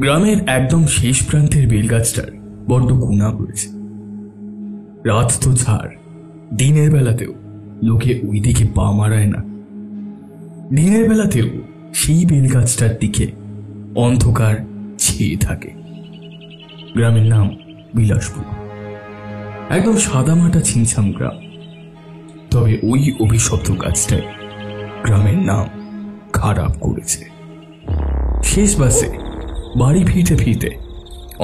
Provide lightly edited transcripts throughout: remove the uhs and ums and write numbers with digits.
গ্রামের একদম শেষ প্রান্তের বেলগাছটার বড্ড গুণা পড়েছে। রাত তো ছাড়, দিনের বেলাতেও লোকে ওই দিকে পা মারায় না। দিনের বেলাতেও সেই বেলগাছটার দিকে অন্ধকার ছেয়ে থাকে। গ্রামের নাম বিলাসপুর। একদম সাদামাটা ছিমছাম গ্রাম। তবে ওই অভিশপ্ত গাছটাই গ্রামের নাম খারাপ করেছে। শেষ বাসে বাড়ি ফিরতে ফিরতে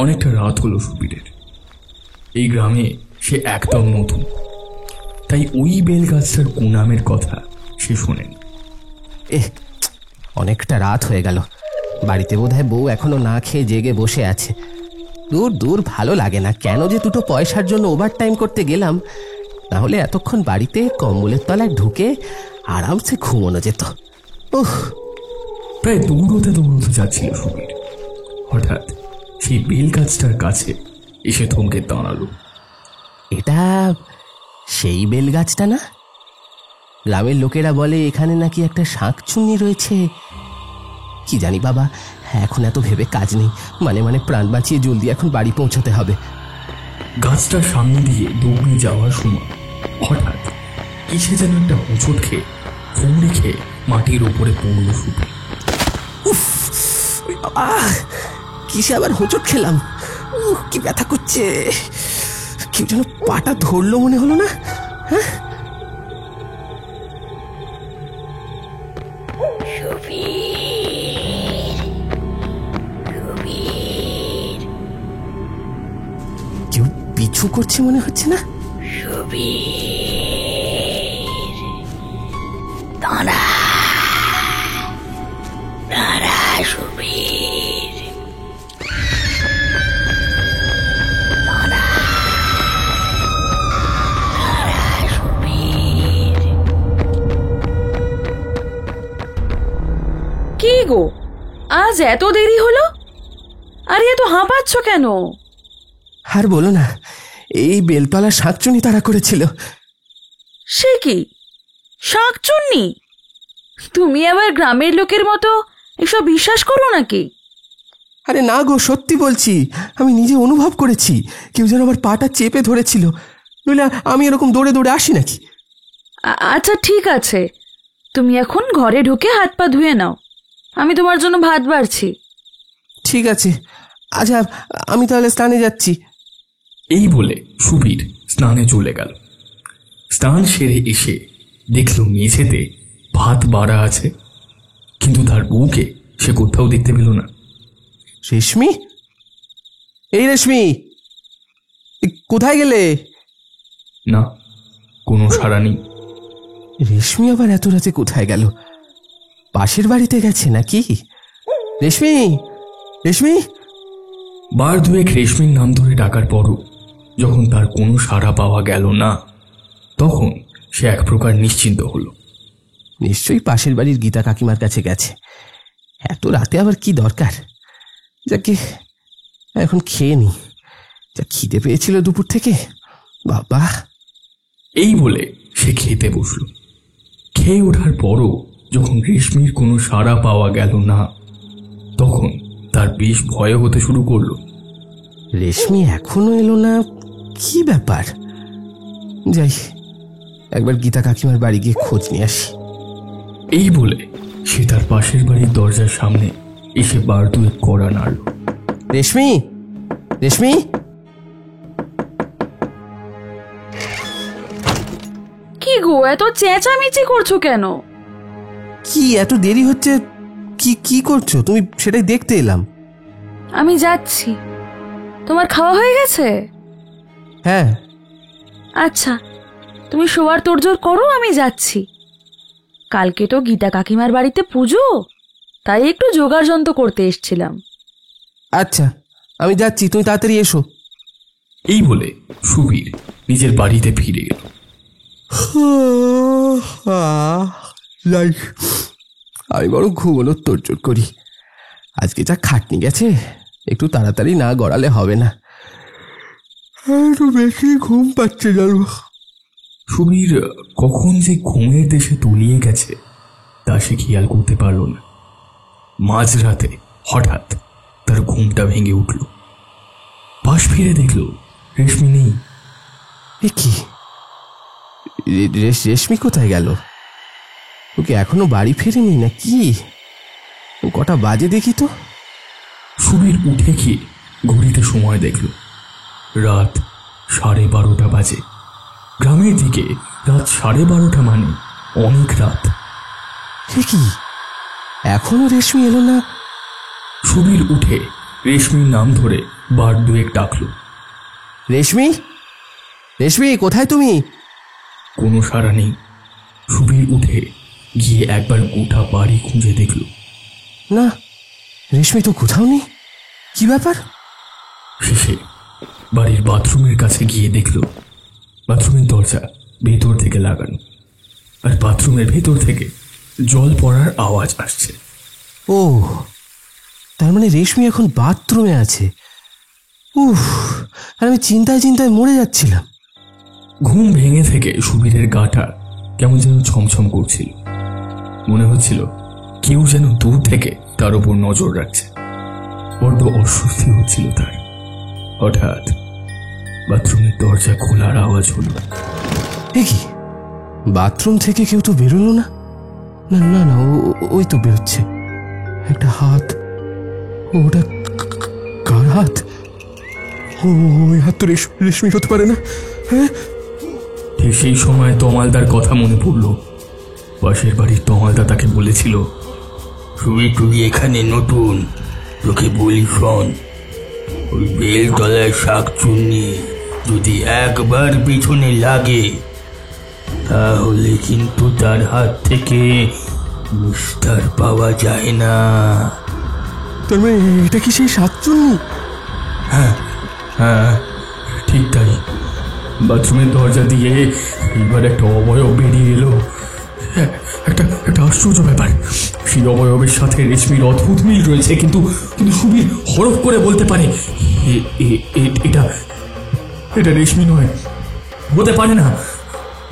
অনেকটা রাত হলো সুবীরের। এই গ্রামে সে একদম নতুন, তাই ওই বেলগাছটার গুনামের কথা সে শোনেনি। অনেকটা রাত হয়ে গেল, বাড়িতে বোধহয় বউ এখনো না খেয়ে জেগে বসে আছে। দূর দূর, ভালো লাগে না। কেন যে দুটো পয়সার জন্য ওভার টাইম করতে গেলাম, না হলে এতক্ষণ বাড়িতে কম্বলের তলায় ঢুকে আরামসে ঘুমোনো যেত। প্রায় দৌড়তে দৌড়তে যাচ্ছিল সুবীর, হঠাৎ সেই বেলগাছটার কাছে এসে থমকে দাঁড়ালো। এটা সেই বেলগাছটা না? গ্রামের লোকেরা বলে এখানে নাকি একটা শাঁকচুন্নি রয়েছে। কি জানি বাবা, এখন এত ভেবে কাজ নেই। মানে প্রাণ বাঁচিয়ে জলদি এখন বাড়ি পৌঁছতে হবে। গাছটার সামনে দিয়ে দৌড়ে যাওয়ার সময় হঠাৎ কিসে যেন একটা হোঁচট খেয়ে হুমড়ি খেয়ে মাটির ওপরে পড়ল সুবীর। কিসে আবার হোঁচট খেলাম? কি ব্যথা করছে! কেউ যেন পাটা ধরলো মনে হলো না? হ্যাঁ, কেউ পিছু করছে মনে হচ্ছে না? দাঁড়া সুবীর, কি গো, আজ এত দেরি হলো? আরে এত হাঁপাচ্ছ কেন? আর বলো না, এই বেলতলা শাঁকচুন্নি তারা করেছিল। সে কি শাঁকচুন্নি? তুমি আবার গ্রামের লোকের মতো এসব বিশ্বাস করো নাকি? আরে না গো, সত্যি বলছি, আমি নিজে অনুভব করেছি। কেউ যেন আমার পাটা চেপে ধরেছিল, নইলে আমি এরকম দৌড়ে দৌড়ে আসি নাকি? আচ্ছা ঠিক আছে, তুমি এখন ঘরে ঢুকে হাত পা ধুয়ে নাও, আমি তোমার জন্য ভাত বাড়ছি। ঠিক আছে, আচ্ছা আমি তাহলে স্নানে যাচ্ছি। এই বলে সুবীর স্নানে চলে গেল। স্নান সেরে এসে দেখল মেঝেতে ভাত বাড়া আছে, কিন্তু তার বউকে সে কোথাও দেখতে পেল না। রেশমি, এই রেশমি, কোথায় গেলে? না, কোনো সাড়া নেই। রেশমি আবার এত রাতে কোথায় গেল? পাশের বাড়িতে গেছে নাকি? রেশমি, রেশমি! বার দুয়েক রেশমির নাম ধরে ডাকার পরও যখন তার কোনো সাড়া পাওয়া গেল না, তখন সে এক প্রকার নিশ্চিন্ত হলো। নিশ্চয়ই পাশের বাড়ির গীতা কাকিমার কাছে গেছে। এত রাতে আবার কি দরকার? যাকে এখন খেয়ে নি, যা খিদে পেয়েছিল দুপুর থেকে, বাবা। এই বলে সে খেতে বসল। খেয়ে ওঠার পরও যখন রেশমির কোনো সাড়া পাওয়া গেল না, তখন তার বেশ ভয় হতে শুরু করলো। রেশমি এখনো এলো না, কি ব্যাপার? যাই, একবার গীতা কাকিমার বাড়ি গিয়ে খোঁজ নিয়ে আসি। এই বলে সে তার পাশের বাড়ির দরজার সামনে এসে বার দুয়েক কড়া নাড়ল। রেশমি, রেশমি! কি গো, এত চেঁচামেচি করছো কেন? কি এত দেরি হচ্ছে? কি কি করছো তুমি? সেটাই দেখতে এলাম। আমি যাচ্ছি। তোমার খাওয়া হয়ে গেছে? হ্যাঁ। আচ্ছা, তুমি শোয়ার তোড়জোড় করো, আমি যাচ্ছি। কালকে তো গীতা কাকিমার বাড়িতে পুজো, তাই একটু জোগাড় যন্ত্র করতে এসছিলাম। আচ্ছা, আমি যাচ্ছি, তুমি তাড়াতাড়ি এসো। এই বলে সুবীর নিজের বাড়িতে ফিরে গেল। আমি বড় ঘুমোনোর তোড়জোড় করি। আজকে যা খাটনি গেছে, একটু তাড়াতাড়ি না গড়ালে হবে না। একটু বেশি ঘুম পাচ্ছে জানো। সুবীর কখন যে ঘুমের দেশে তলিয়ে গেছে তা সে খেয়াল করতে পারল না। মাঝরাতে হঠাৎ তার ঘুমটা ভেঙে উঠল। পাশ ফিরে দেখল রেশমি নেই। এ কি, রেশমি কোথায় গেল? ওকে এখনো বাড়ি ফেরেনি না কি? ও কটা বাজে দেখি তো। সুবীর উঠে গিয়ে ঘড়িতে সময় দেখল, রাত 12:30 বাজে। গ্রামের দিকে রাত 12:30 মানে অনেক রাত। এ কি, এখনো রেশমি এলো না? সুবীর উঠে রেশমির নাম ধরে বার দুয়েক ডাকল। রেশমি, রেশমি কোথায় তুমি? কোনো সাড়া নেই। সুবীর উঠে গিয়ে একবার গোটা বাড়ি খুঁজে দেখল। না, রেশমি তো কোথাও নেই। কি ব্যাপার? শেষে বাড়ির বাথরুমের কাছে গিয়ে দেখল বাথরুমের দরজা ভেতর থেকে লাগানো, আর বাথরুমের ভেতর থেকে জল পড়ার আওয়াজ আসছে। ও, তার মানে রেশমি এখন বাথরুমে আছে। উফ, আর আমি চিন্তায় চিন্তায় মরে যাচ্ছিলাম। ঘুম ভেঙে থেকে সুবীরের গাটা কেমন যেন ছমছম করছিল। মনে হচ্ছিল কেউ যেন দূর থেকে তার উপর নজর রাখছে। বড্ড অস্বস্তি হচ্ছিল তার। হঠাৎ বাথরুমের দরজা খোলার আওয়াজ হলো। এ কি, বাথরুম থেকে কেউ তো বেরোলো না। না না না, ওই তো বেরোচ্ছে একটা হাত। ওটা কার হাত? ওই হাত তো রেশমি হতে পারে না। হ্যাঁ, ঠিক সেই সময় তমালদার কথা মনে পড়ল। পাশের বাড়ির তমালদা তাকে বলেছিল, তুই এখানে নতুন, তোকে বলি শোন, ওই বেলতলার শাকচুন্নি যদি একবার পিছনে লাগে তাহলে কিন্তু তার হাত থেকে নিস্তার পাওয়া যায় না। তার মানে এটা কি সেই শাকচুন্নি? হ্যাঁ হ্যাঁ, ঠিক তাই। বাথরুমের দরজা দিয়ে এবার একটা অবয়ব বেরিয়ে এলো। একটা আশ্চর্য ব্যাপার, সেই অবয়বের সাথে রেশমির অদ্ভুত মিল রয়েছে, কিন্তু সুবীর হরফ করে বলতে পারে এটা রেশমি নয়, হতে পারে না।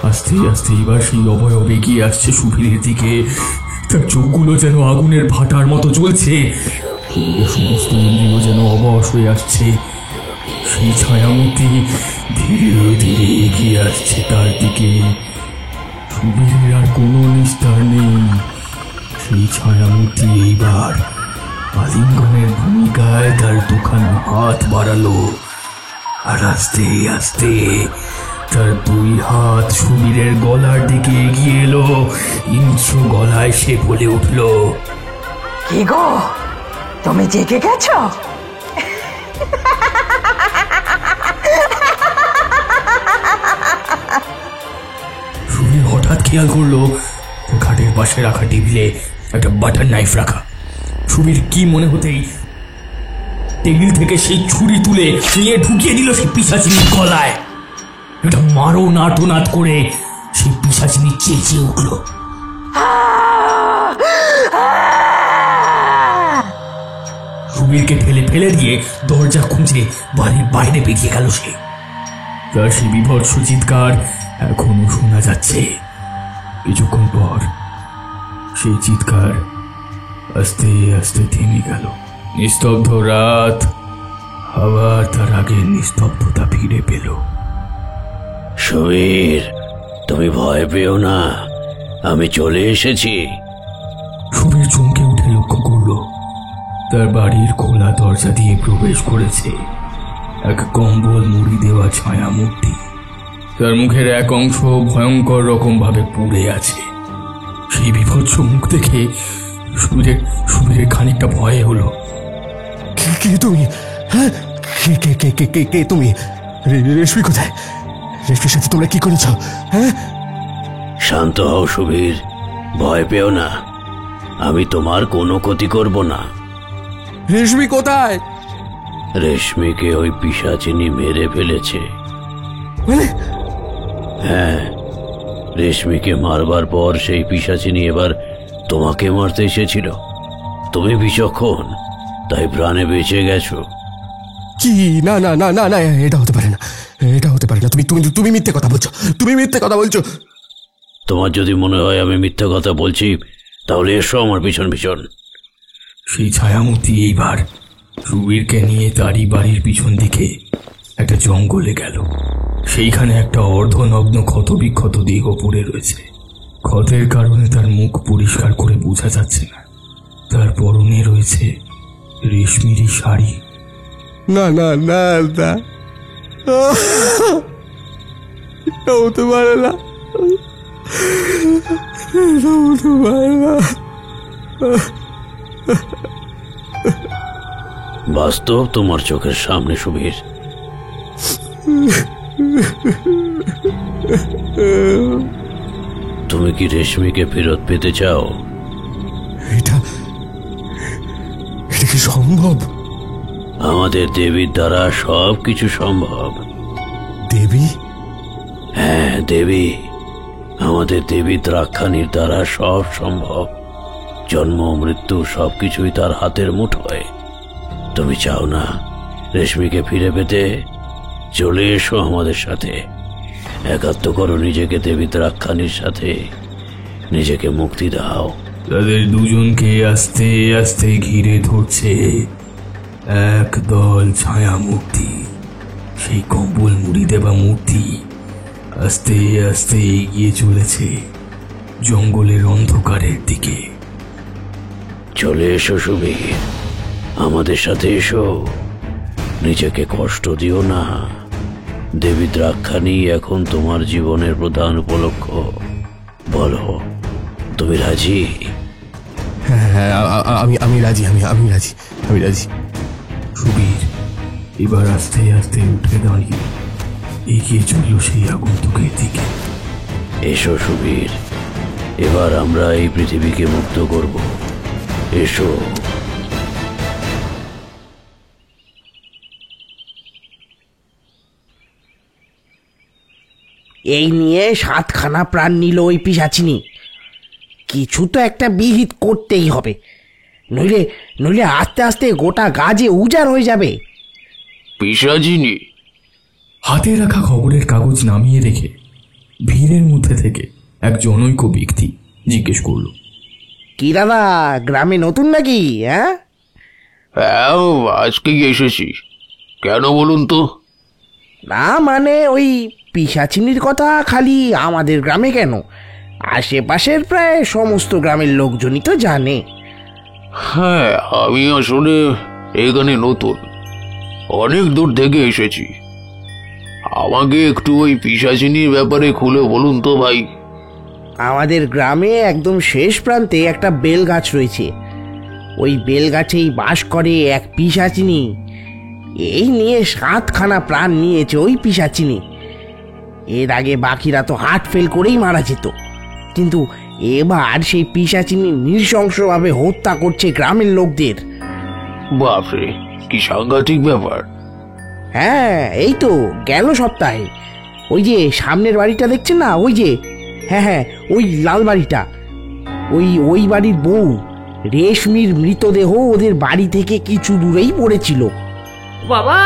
আস্তে আস্তে এবার সেই অবয়ব এগিয়ে আসছে সুবীরের দিকে। তার চোখগুলো যেন আগুনের ভাটার মতো জ্বলছে, সমস্ত ইন্দ্রিয় যেন অবশ হয়ে আসছে। সেই ছায়ামূর্তি ধীরে ধীরে এগিয়ে আসছে তার দিকে। সুবীরের আর কোনো নিস্তার নেই। সেই ছায়ামূর্তি এইবার আলিঙ্গনের ভূমিকায় তার দুখানা হাত বাড়ালো, আর আস্তে আস্তে তার দুই হাত সুবীরের গলার দিকে এগিয়ে এলো। হিংস্র গলায় সে বলে উঠল, কি গো, তুমি জেগে গেছো? সুবীর হঠাৎ খেয়াল করলো খাটের পাশে রাখা টেবিলে একটা বাটার নাইফ রাখা। সুবীর কি মনে হতেই টেবিল থেকে সেই ছুরি তুলে নিয়ে ঢুকিয়ে দিল সেই পিশাচিনীর গলায়। এটা মারো নাটনাট করে সেই পিশাচিনী চেঁচিয়ে উঠল। সুবীরকে ফেলে ফেলে দিয়ে দরজা খুঁজে বাড়ির বাইরে বেরিয়ে গেল সে। তার সেই বিভৎস চিৎকার এখনো শোনা যাচ্ছে। কিছুক্ষণ পর সেই চিৎকার আস্তে আস্তে থেমে গেল। নিস্তব্ধ রাত আবার তার আগের নিস্তব্ধতা ফিরে পেল। সুবীর, তুমি ভয় পেও না, আমি চলে এসেছি। সুবীর চমকে উঠে লক্ষ্য করল তার বাড়ির খোলা দরজা দিয়ে প্রবেশ করেছে এক কম্বল মুড়ি দেওয়া ছায়া মূর্তি। তার মুখের এক অংশ ভয়ঙ্কর রকম ভাবে পুড়ে আছে। সেই বিভৎস মুখ দেখে সুবীরের খানিকটা ভয় হলো। কে তুমি? হ্যাঁ, কে তুমি? রেশমি কোথায়? রেশমির সাথে তোমরা কি করেছ? হ্যাঁ, শান্ত হও সুবীর, ভয় পেও না, আমি তোমার কোনো ক্ষতি করব না। রেশমি কোথায়? রেশমিকে ওই পিশাচিনী মেরে ফেলেছে। মানে? হ্যাঁ, রেশমিকে মারবার পর সেই পিশাচিনী এবার তোমাকে মারতে এসেছিল। তুমি বিচক্ষণ, তাই প্রাণে বেঁচে গেছো। কি? না না না না না, এটা হতে পারে না, এটা হতে পারে না। তুমি তুমি তুমি মিথ্যে কথা বলছো, তুমি মিথ্যে কথা বলছো। তোমার যদি মনে হয় আমি মিথ্যে কথা বলছি, তাহলে এসো আমার পিছন পিছন। সেই ছায়ামূর্তি এইবার সুবীরকে নিয়ে তারই বাড়ির পিছন দিকে একটা জঙ্গলে গেল। সেইখানে একটা অর্ধনগ্ন ক্ষতবিক্ষত দেহ পড়ে রয়েছে। ক্ষতের কারণে তার মুখ পরিষ্কার করে বোঝা যাচ্ছে না। তার পরনে রয়েছে রেশমিরই শাড়ি। না না না না, হতে পারে না, হতে পারে না। বাস্তব তোমার চোখের সামনে সুবীর। তুমি কি রেশমিকে ফেরত পেতে চাও? এটা এটা কি সম্ভব? আমাদের দেবীর দ্বারা সবকিছু সম্ভব। দেবী? হ্যাঁ, দেবী। আমাদের দেবী দ্রাক্ষাণীর দ্বারা সব সম্ভব। জন্ম মৃত্যু সবকিছুই তার হাতের মুঠোয়। তুমি চাও না রেশমিকে ফিরে পেতে? চলে এসো আমাদের সাথে, একাত্ম করো নিজেকে দেবী দ্রাক্ষাণীর সাথে, নিজেকে মুক্তি দাও। তাদের দুজনকে আস্তে আস্তে ঘিরে ধরছে এক দল ছায়া মূর্তি। সেই কম্বল মুড়ি দেওয়া মূর্তি আস্তে আস্তে এগিয়ে চলেছে জঙ্গলের অন্ধকারের দিকে। চলে এসো সুবীর, আমাদের সাথে এসো। নিজেকে কষ্ট দিও না। দেবী দ্রাক্ষাণী এখন তোমার জীবনের প্রধান উপলক্ষ। বলো, তুমি রাজি? হ্যাঁ, আমি রাজি, আমি রাজি, আমি রাজি। সুবীর এবার আস্তে আস্তে উঠে দাঁড়িয়ে এগিয়ে চলল সেই আগন্তুকের দিকে। এসো সুবীর, এবার আমরা এই পৃথিবীকে মুক্ত করব। এসো। এই নিয়ে 7খানা প্রাণ নিল ওই পিশাচিনী। কিছু তো একটা বিহিত করতেই হবে, নইলে নইলে আস্তে আস্তে গোটা গাছে উজাড় হয়ে যাবে। পিশাচিনী? হাতে রাখা খবরের কাগজ নামিয়ে রেখে ভিড়ের মধ্যে থেকে এক জনৈক ব্যক্তি জিজ্ঞেস করল, কি দাদা, গ্রামে নতুন নাকি? হ্যাঁ, আজকেই এসেছি। কেন বলুন তো? না মানে ওই পিশাচিনীর কথা খালি আমাদের গ্রামে কেন, আশেপাশের প্রায় সমস্ত গ্রামের লোকজনই তো জানে। হ্যাঁ, আমি আসলে এখানে নতুন, অনেক দূর থেকে এসেছি। আমাকে একটু ওই পিশাচিনীর ব্যাপারে খুলে বলুন তো ভাই। আমাদের গ্রামে একদম শেষ প্রান্তে একটা বেল গাছ রয়েছে। ওই বেল গাছেই বাস করে এক পিশাচিনী। এই নিয়ে 7খানা প্রাণ নিয়েছে ওই পিশাচিনী। এর আগে বাকিরা তো হার্ট ফেল করেই মারা যেত, কিন্তু এবার সেই পিশাচিনী নৃশংসভাবে হত্যা করছে গ্রামের লোকদের। বাপরে, কি সাংঘাতিক ব্যাপার। হ্যাঁ, এই তো গেল সপ্তাহে ওই যে সামনের বাড়িটা দেখছেন না, ওই যে, হ্যাঁ হ্যাঁ, ওই লাল বাড়িটা, ওই বাড়ির বউ রেশমির মৃতদেহ ওদের বাড়ি থেকে কিছু দূরেই পড়েছিল। বাবা,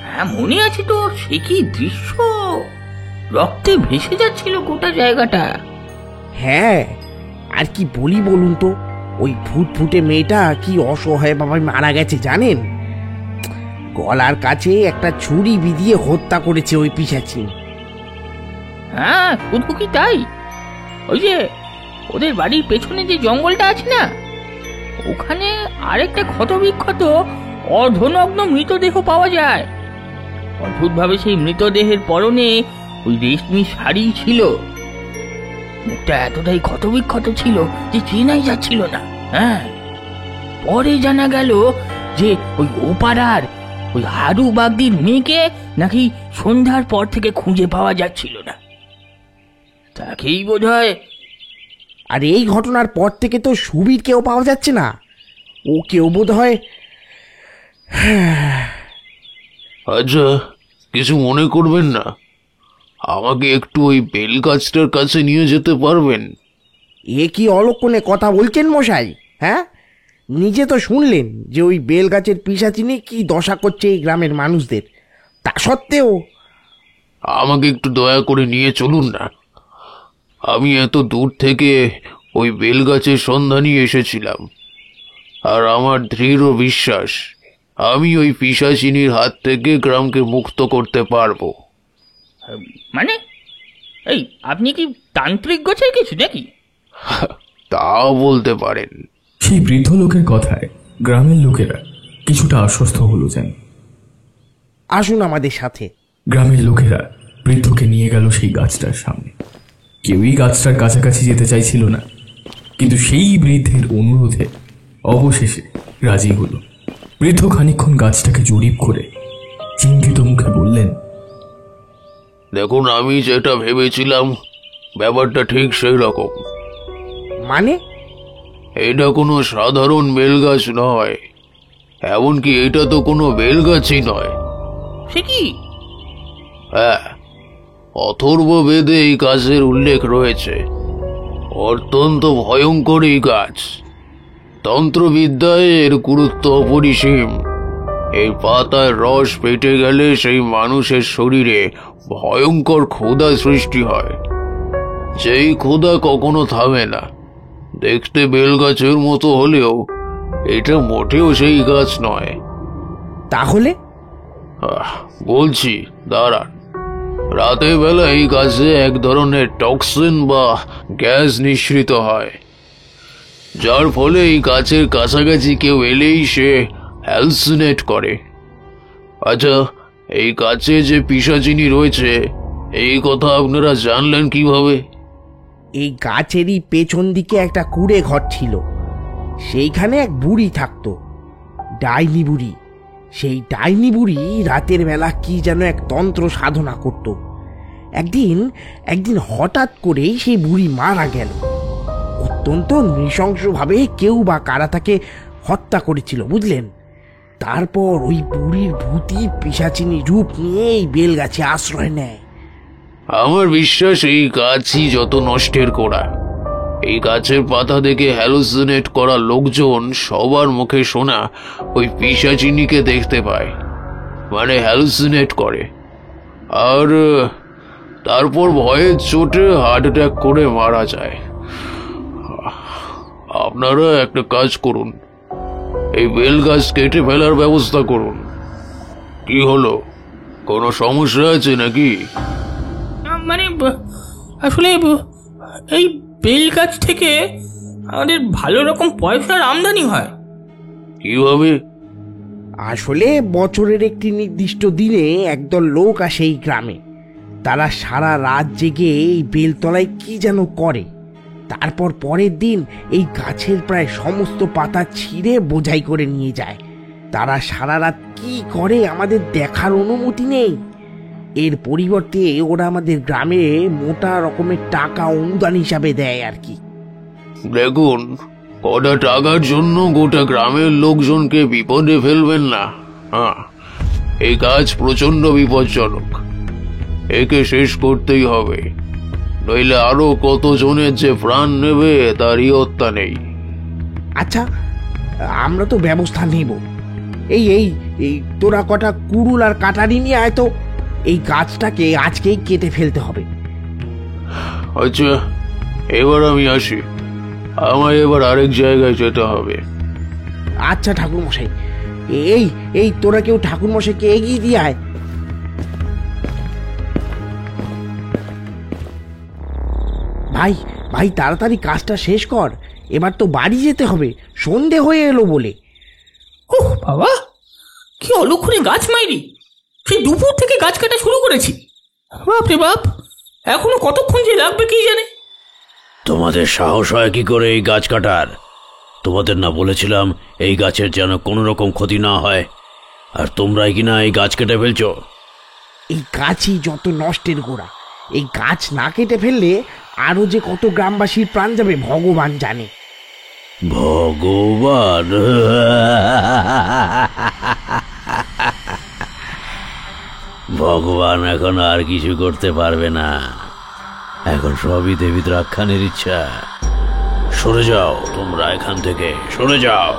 হ্যাঁ মনে আছে তো, সে কি দৃশ্য! রক্তে ভেসে যাচ্ছিল গোটা জায়গাটা। হ্যাঁ, আর কি বলি বলুন তো, ওই ফুটফুটে মেয়েটা কি অসহায় বাবা মারা গেছে জানেন? গলার কাছে একটা ছুরি বিধিয়ে হত্যা করেছে ওই পিশাচিনী। হ্যাঁ, শুধু কি তাই, ওই যে ওদের বাড়ির পেছনে যে জঙ্গলটা আছে না, ওখানে আরেকটা ক্ষতবিক্ষত অর্ধনগ্ন মৃতদেহ পাওয়া যায়। অদ্ভুতভাবে সেই মৃতদেহের পরনে ওই রেশমি শাড়ি ছিল। মুখটা এতটাই ক্ষতবিক্ষত ছিল যে চেনাই যাচ্ছিল না। হ্যাঁ, পরে জানা গেল যে ওই ওপাড়ার ওই হারু বাগদির মেয়েকে নাকি সন্ধ্যার পর থেকে খুঁজে পাওয়া যাচ্ছিল না। তাকেই বোধহয়। আর এই ঘটনার পর থেকে তো সুবীর কেউ পাওয়া যাচ্ছে না, ও কেউ বোধ হয়। আচ্ছা, কিছু মনে করবেন না, আমাকে একটু ওই বেল গাছটার কাছে নিয়ে যেতে পারবেন? এ কি অলক্ষণে কথা বলছেন মশাই? হ্যাঁ, নিজে তো শুনলেন যে ওই বেল গাছের পিশাচিনী কি দশা করছে এই গ্রামের মানুষদের, তা সত্ত্বেও। আমাকে একটু দয়া করে নিয়ে চলুন না। আমি এত দূর থেকে ওই বেল গাছের সন্ধানই এসেছিলাম, আর আমার দৃঢ় বিশ্বাস আমি ওই পিশাচিনীর হাত থেকে গ্রামকে মুক্ত করতে পারবো। মানে এই আপনি কি তান্ত্রিক গোছের কিছু নাকি? তাও বলতে পারেন। সেই বৃদ্ধ লোকের কথায় গ্রামের লোকেরা কিছুটা আশ্বস্ত হলো যেন। আসুন আমাদের সাথে। গ্রামের লোকেরা বৃদ্ধকে নিয়ে গেল সেই গাছটার সামনে। কেউই গাছটার কাছাকাছি যেতে চাইছিল না, কিন্তু সেই বৃদ্ধের অনুরোধে অবশেষে রাজি হলো। বৃদ্ধ খানিকক্ষণ গাছটাকে জরিপ করে চিন্তিত মুখে বললেন, দেখুন, আমি যেটা ভেবেছিলাম ব্যাপারটা ঠিক সেই রকম। মানে? এটা কোনো সাধারণ বেলগাছ নয়, এমনকি এটা তো কোনো বেলগাছই নয়। সে কি? হ্যাঁ, অথর্ব বেদে এই গাছের উল্লেখ রয়েছে। অত্যন্ত ভয়ঙ্কর এই গাছ। তন্ত্রবিদ্যায় এর গুরুত্ব অপরিসীম। এই পাতার রস পেটে গেলে সেই মানুষের শরীরে ভয়ঙ্কর ক্ষুধা সৃষ্টি হয়, যেই ক্ষুধা কখনো থামে না। দেখতে বেলগাছের মতো হলেও এটা মোটেও সেই গাছ নয়। তাহলে? বলছি, দাঁড়ান। রাতের বেলা এই গাছে এক ধরনের টক্সিন বা গ্যাস নিঃসৃত হয়, যার ফলে এই গাছের কাছাকাছি কেউ এলেই সে হ্যালসিনেট করে। আচ্ছা, এই গাছে যে পিশাচিনী রয়েছে এই কথা আপনারা জানলেন কিভাবে? এই গাছেরই পেছন দিকে একটা কুড়ে ঘর ছিল, সেইখানে এক বুড়ি থাকতো, ডাইনি বুড়ি। সেই ডাইনি বুড়ি রাতের বেলা কি যেন এক তন্ত্র সাধনা করত। একদিন হঠাৎ করেই সেই বুড়ি মারা গেল। অত্যন্ত নৃশংসভাবে কেউ বা কারা তাকে হত্যা করেছিল, বুঝলেন? তারপর ওই বুড়ির ভূতি পিশাচিনী রূপ নিয়ে এই বেলগাছে আশ্রয় নেয়। আমার বিশ্বাস এই গাছই যত নষ্টের গোড়া। এই গাছের পাতা দেখে হ্যালুসিনেট করা লোকজন সবার মুখে শোনা ওই পিশাচিনীকে দেখতে পায়, মানে হ্যালুসিনেট করে, আর তারপর ভয়ের চোটে হার্ট অ্যাটাক করে মারা যায়। আপনারা একটা কাজ করুন, এই বেল গাছ কেটে ফেলার ব্যবস্থা করুন। কি হলো, কোনো সমস্যা আছে নাকি? মানে আসলে এই বেল গাছ থেকে আমাদের ভালো রকম পয়সার আমদানি হয়। কিভাবে? আসলে বছরের একটি নির্দিষ্ট দিনে একদল লোক আসে এই গ্রামে। তারা সারা রাত জেগে এই বেলতলায় কি যেন করে। তারপর পরের দিন এই গাছের প্রায় সমস্ত পাতা ছিঁড়ে বোঝাই করে নিয়ে যায়। তারা সারা রাত কি করে আমাদের দেখার অনুমতি নেই। এর পরিবর্তে ওরা আমাদের গ্রামে মোটা রকমের টাকা অনুদান হিসাবে দেয় আর কি। দেখুন, কটা টাকার জন্য গোটা গ্রামের লোকজনকে বিপদে ফেলবেন না। হ্যাঁ, এই কাজ প্রচন্ড বিপজ্জনক, একে শেষ করতেই হবে, নইলে আরো কতজনের যে প্রাণ নেবে তার ইয়ত্তা নেই। আচ্ছা, আমরা তো ব্যবস্থা নেব। এই এই এই তোরা কটা কুড়ুল আর কাটারি নিয়ে আয় তো। এই গাছটাকে আজকেই কেটে ফেলতে হবে। আচ্ছা, এবার আমি আসি, আমায় এবার আরেক জায়গায় যেতে হবে। আচ্ছা ঠাকুরমশাই, এই এই তোরা কেউ ঠাকুরমশাইকে এগিয়ে দিয়ে আয়। ভাই ভাই তাড়াতাড়ি কাজটা শেষ কর, এবার তো বাড়ি যেতে হবে, সন্ধে হয়ে এলো বলে। ওহ বাবা, কি অলক্ষণে গাছ মাইরি! সেই দুপুর থেকে গাছ কাটা শুরু করেছি। বাপ রে বাপ, এখনো কতক্ষণ যে লাগবে কি জানে। তোমাদের সাহস হয় কি করে এই গাছ কাটার? তোমাদের না বলেছিলাম এই গাছের যেন কোনো রকম ক্ষতি না হয়, আর তোমরাই কিনা এই গাছ কেটে ফেলছো। এই গাছই যত নষ্টের গোড়া। এই গাছ না কেটে ফেললে আরো যে কত গ্রামবাসীর প্রাণ যাবে ভগবান জানে। ভগবান? ভগবান এখন আর কিছু করতে পারবে না, এখন সবই দেবী দ্রাক্ষানের ইচ্ছা। সরে যাও তোমরা এখান থেকে, সরে যাও।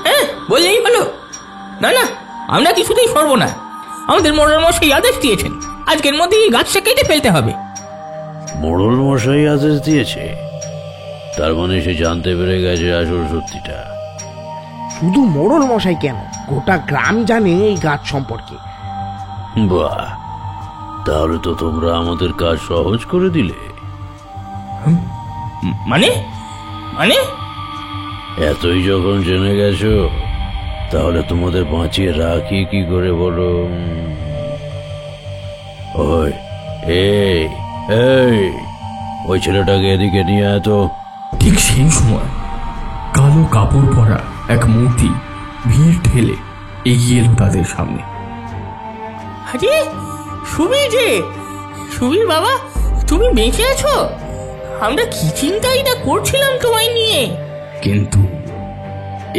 হ্যাঁ, বললেই হলো। না না, আমরা কিছুতেই সরব না। আমাদের মোড়ল মশাই আদেশ দিয়েছেন, আজকের মধ্যে এই গাছটা কেটে ফেলতে হবে। মোড়ল মশাই আদেশ দিয়েছে? তার মানে সে জানতে পেরে গেছে আসল সত্যিটা। শুধু মোড়ল মশাই কেন, গোটা গ্রাম জানে এই গাছ সম্পর্কে। বাহ, তাহলে তো তোমরা আমাদের কাজ সহজ করে দিলে। মানে মানে এতই যখন জেনে গেছো, তাহলে তোমাদের বাঁচিয়ে রাখি কি করে বলো? ওই এই এই ওই ছেলেটাকে এদিকে নিয়ে আয় তো। ঠিক সেই সময় কালো কাপড় পরা এক মূর্তি ভিড় ঠেলে এগিয়ে এলো তাদের সামনে। আরে সুবীর রে, সুবীর বাবা, তুমি বেঁচে আছো? আমরা কি চিন্তাই না করছিলাম তোমায় নিয়ে। কিন্তু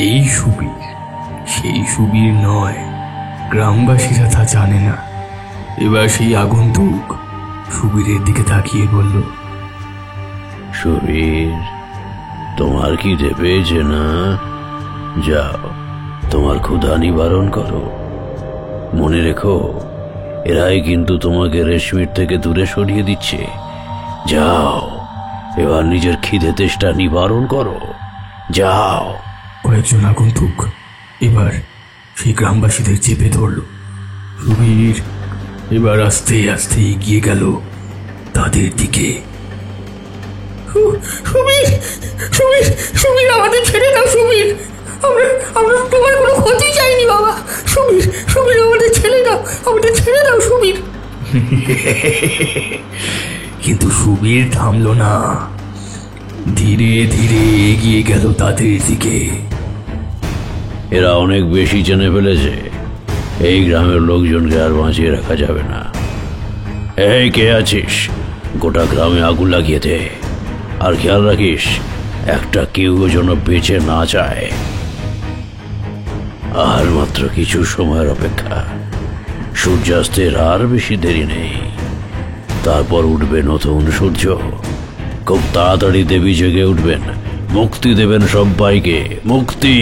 এই সুবীর সেই সুবীর নয়, গ্রামবাসীরা তা জানে না। এবার সেই আগন্তুক সুবীরের দিকে তাকিয়ে বলল, সুবীর, তোমার খিদে পেয়েছে না? যাও, তোমার ক্ষুধা নিবারণ করো। মনে রেখো, এরাই কিন্তু তোমাকে রেশমির থেকে দূরে সরিয়ে দিচ্ছে। যাও, এবার নিজের খিদে তেষ্টা নিবারণ করো, যাও। কয়েকজন আগন্তুক এবার সেই গ্রামবাসীদের চেপে ধরল। সুবীর এবার আস্তে আস্তে এগিয়ে গেল তাদের দিকে। সুবীর, সুবীর, সুবীর, আমাদের ছেড়ে দাও সুবীর। আমরা আমরা তোমার কোনো ক্ষতি চাইনি বাবা। সুবীর, সুবীর, আমাদের ছেড়ে দাও, আমাদের ছেড়ে দাও সুবীর। কিন্তু সুবীর থামল না, ধীরে ধীরে এগিয়ে গেল তাদের দিকে। এরা অনেক বেশি জেনে ফেলেছে, এই গ্রামের লোকজনকে আর বাঁচিয়ে রাখা যাবে না। এই কে আছিস, গোটা গ্রামে আগুন লাগিয়ে দে। আর খেয়াল রাখিস, একটা কেউ যেন বেঁচে না যায়। আর মাত্র কিছু সময়ের অপেক্ষা, সূর্যাস্তের আর বেশি দেরি নেই। তারপর উঠবে নতুন সূর্য। খুব তাড়াতাড়ি দেবী জেগে উঠবেন, মুক্তি দেবেন সবাইকে, মুক্তি।